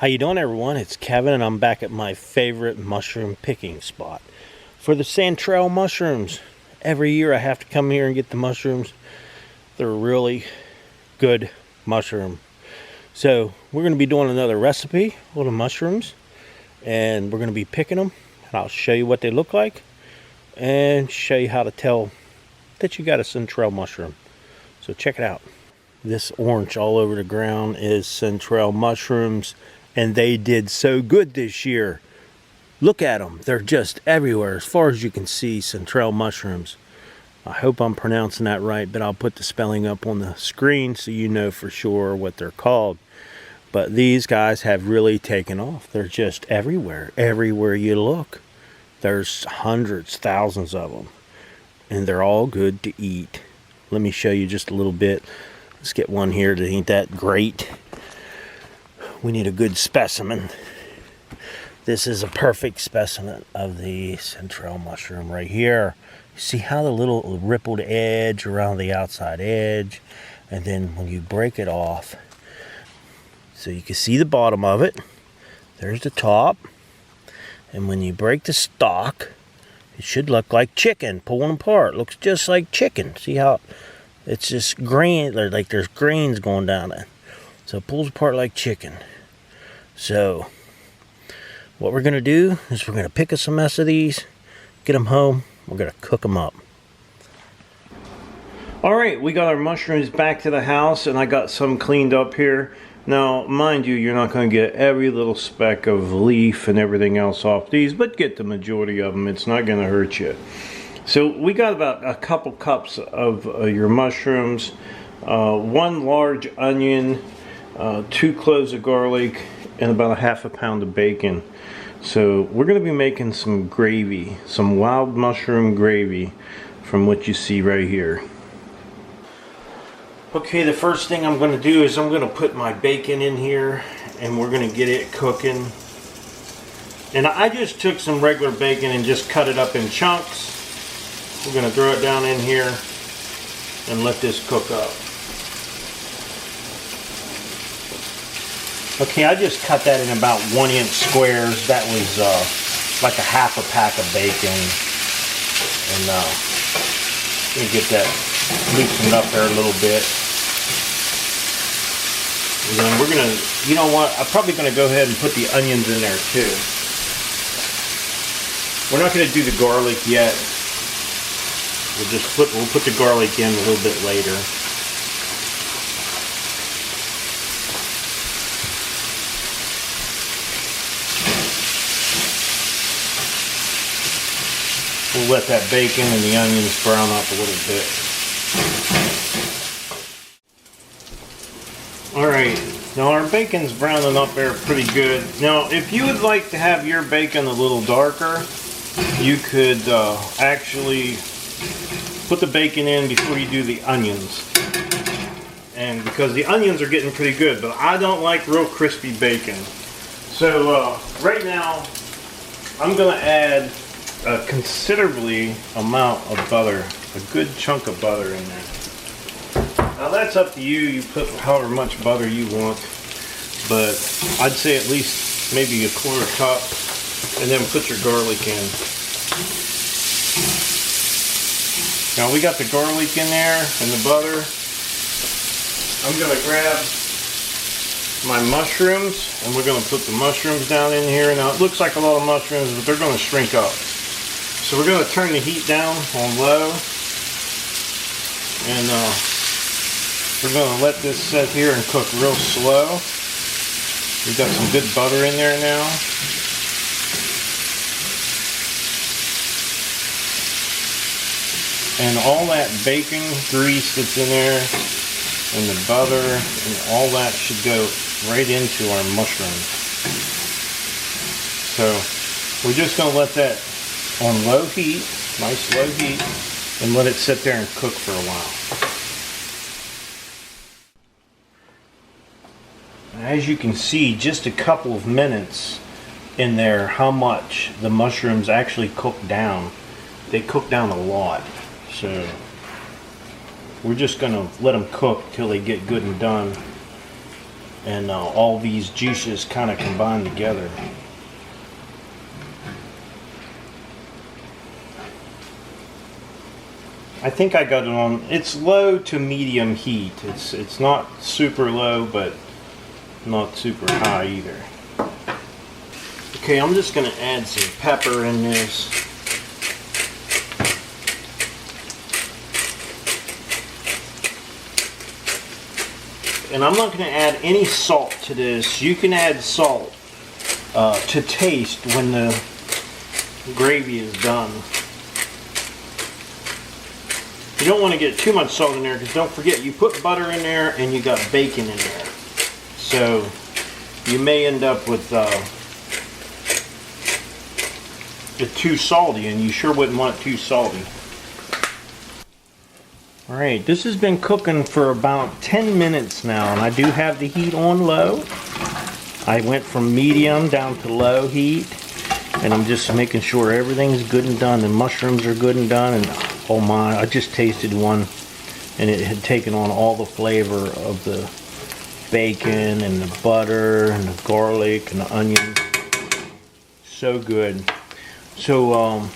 How you doing, everyone? It's Kevin, and I'm back at my favorite mushroom picking spot for the Chanterelle mushrooms. Every year I have to come here and get the mushrooms. They're really good mushroom. So we're going to be doing another recipe with the mushrooms, and we're going to be picking them, and I'll show you what they look like and show you how to tell that you got a Chanterelle mushroom. So check it out. This orange all over the ground is Chanterelle mushrooms, and they did so good this year. Look at them. They're just everywhere. As far as you can see, Chanterelle mushrooms. I hope I'm pronouncing that right, but I'll put the spelling up on the screen so you know for sure what they're called. But these guys have really taken off. They're just everywhere. Everywhere you look. There's hundreds, thousands of them. And they're all good to eat. Let me show you just a little bit. Let's get one here that ain't that great. We need a good specimen. This is a perfect specimen of the Chanterelle mushroom right here. You see how the little rippled edge around the outside edge, and then when you break it off, so you can see the bottom of it. There's the top, and when you break the stalk, it should look like chicken. Pulling apart, looks just like chicken. See how it's just grain, like there's grains going down it. So it pulls apart like chicken. So what we're going to do is we're going to pick us a mess of these, get them home, we're going to cook them up. Alright, we got our mushrooms back to the house, and I got some cleaned up here. Now, mind you, you're not going to get every little speck of leaf and everything else off these, but get the majority of them. It's not going to hurt you. So we got about a couple cups of your mushrooms, 1 large onion, 2 cloves of garlic, and about a half a pound of bacon. So we're going to be making some gravy, some wild mushroom gravy from what you see right here. Okay, the first thing I'm going to do is I'm going to put my bacon in here, and we're going to get it cooking. And I just took some regular bacon and just cut it up in chunks. We're going to throw it down in here and let this cook up. Okay, I just cut that in about 1-inch squares. That was like a half a pack of bacon. And let me get that loosened up there a little bit. And then we're going to, you know what, I'm probably going to go ahead and put the onions in there too. We're not going to do the garlic yet. We'll put the garlic in a little bit later. We'll let that bacon and the onions brown up a little bit. Alright, now our bacon's browning up there pretty good. Now, if you would like to have your bacon a little darker, you could actually put the bacon in before you do the onions. And because the onions are getting pretty good, but I don't like real crispy bacon. So right now, I'm going to add a considerably amount of butter, a good chunk of butter in there. Now that's up to you. You put however much butter you want, but I'd say at least maybe a 1/4 cup, and then put your garlic in. Now we got the garlic in there and the butter. I'm going to grab my mushrooms, and we're going to put the mushrooms down in here. Now it looks like a lot of mushrooms, but they're going to shrink up. So we're going to turn the heat down on low, and we're going to let this sit here and cook real slow. We've got some good butter in there now. And all that bacon grease that's in there, and the butter, and all that should go right into our mushrooms. So we're just going to let that on low heat, nice low heat, and let it sit there and cook for a while. As you can see, just a couple of minutes in there, how much the mushrooms actually cook down. They cook down a lot. So we're just going to let them cook till they get good and done. and all these juices kind of combine together. I think I got it on, it's low to medium heat. It's not super low, but not super high either. Okay, I'm just going to add some pepper in this. And I'm not going to add any salt to this. You can add salt to taste when the gravy is done. You don't want to get too much salt in there, because don't forget, you put butter in there and you got bacon in there. So you may end up with it too salty, and you sure wouldn't want it too salty. Alright, this has been cooking for about 10 minutes now, and I do have the heat on low. I went from medium down to low heat, and I'm just making sure everything's good and done. The mushrooms are good and done, and oh my, I just tasted one, and it had taken on all the flavor of the bacon and the butter and the garlic and the onion. So good. So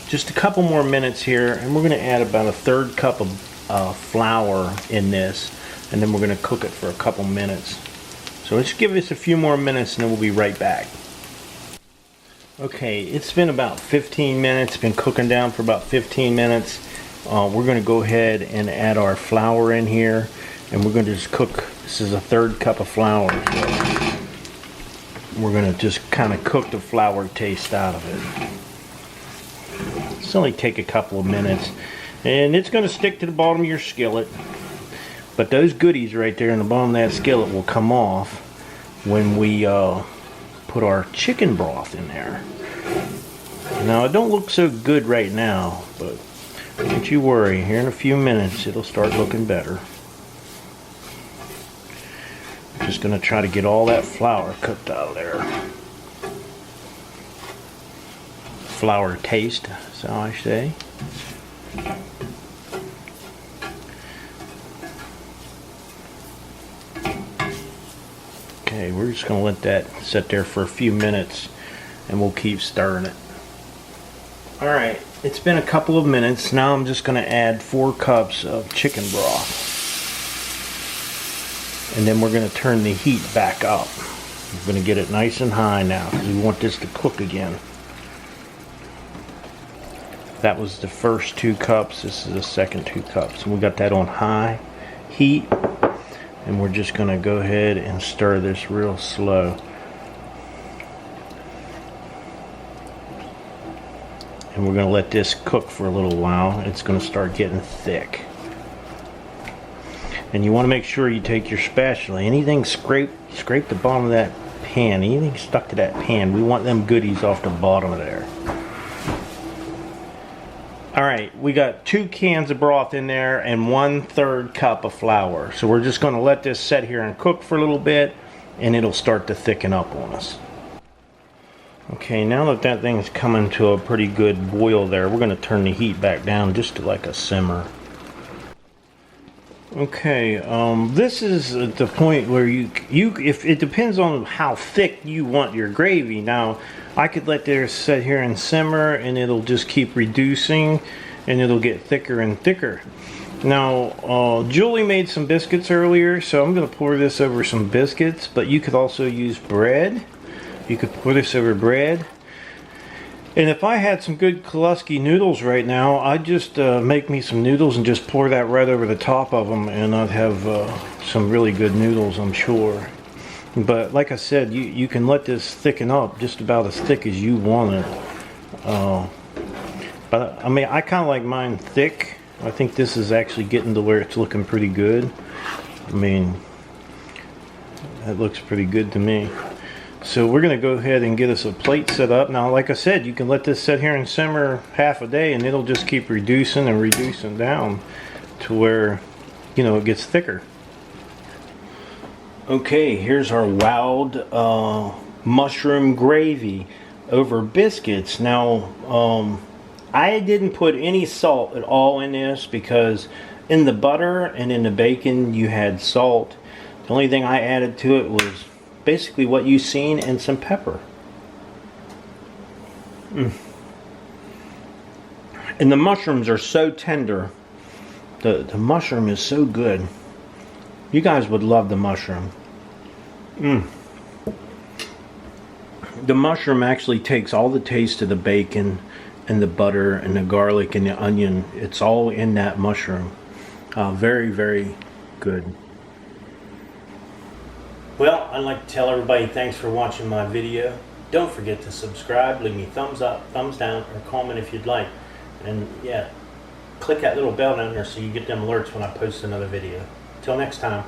just a couple more minutes here, and we're going to add about a 1/3 cup of flour in this, and then we're going to cook it for a couple minutes. So let's give this a few more minutes, and then we'll be right back. Okay, it's been about 15 minutes, been cooking down for about 15 minutes. We're going to go ahead and add our flour in here, and we're going to just cook. This is a 1/3 cup of flour. So we're going to just kind of cook the flour taste out of it. It's only take a couple of minutes, and it's going to stick to the bottom of your skillet. But those goodies right there in the bottom of that skillet will come off when we put our chicken broth in there. Now it don't look so good right now, but don't you worry, here in a few minutes it'll start looking better. Just gonna try to get all that flour cooked out of there. Flour taste, so I say. Okay, we're just going to let that sit there for a few minutes, and we'll keep stirring it. Alright, it's been a couple of minutes. Now I'm just going to add 4 cups of chicken broth. And then we're going to turn the heat back up. We're going to get it nice and high now, because we want this to cook again. That was the first 2 cups. This is the second 2 cups. And we got that on high heat. And we're just going to go ahead and stir this real slow. And we're going to let this cook for a little while. It's going to start getting thick. And you want to make sure you take your spatula. Anything scrape the bottom of that pan. Anything stuck to that pan. We want them goodies off the bottom of there. Alright, we got 2 cans of broth in there and 1/3 cup of flour. So we're just going to let this sit here and cook for a little bit, and it'll start to thicken up on us. Okay, now that thing's coming to a pretty good boil there, we're going to turn the heat back down just to like a simmer. Okay, this is at the point where if it depends on how thick you want your gravy. Now, I could let this sit here and simmer, and it'll just keep reducing, and it'll get thicker and thicker. Now, Julie made some biscuits earlier, so I'm going to pour this over some biscuits, but you could also use bread. You could pour this over bread. And if I had some good Kluski noodles right now, I'd just make me some noodles and just pour that right over the top of them, and I'd have some really good noodles, I'm sure. But like I said, you can let this thicken up just about as thick as you want it. But I mean, I kind of like mine thick. I think this is actually getting to where it's looking pretty good. I mean, that looks pretty good to me. So we're going to go ahead and get us a plate set up. Now, like I said, you can let this sit here and simmer half a day, and it'll just keep reducing and reducing down to where, you know, it gets thicker. Okay, here's our wild mushroom gravy over biscuits. Now, I didn't put any salt at all in this because in the butter and in the bacon you had salt. The only thing I added to it was basically what you've seen and some pepper. And the mushrooms are so tender. The mushroom is so good. You guys would love the mushroom. The mushroom actually takes all the taste of the bacon and the butter and the garlic and the onion. It's all in that mushroom. Very, very good. Well, I'd like to tell everybody thanks for watching my video. Don't forget to subscribe, leave me thumbs up, thumbs down, or comment if you'd like. And yeah, click that little bell down there so you get them alerts when I post another video. Till next time.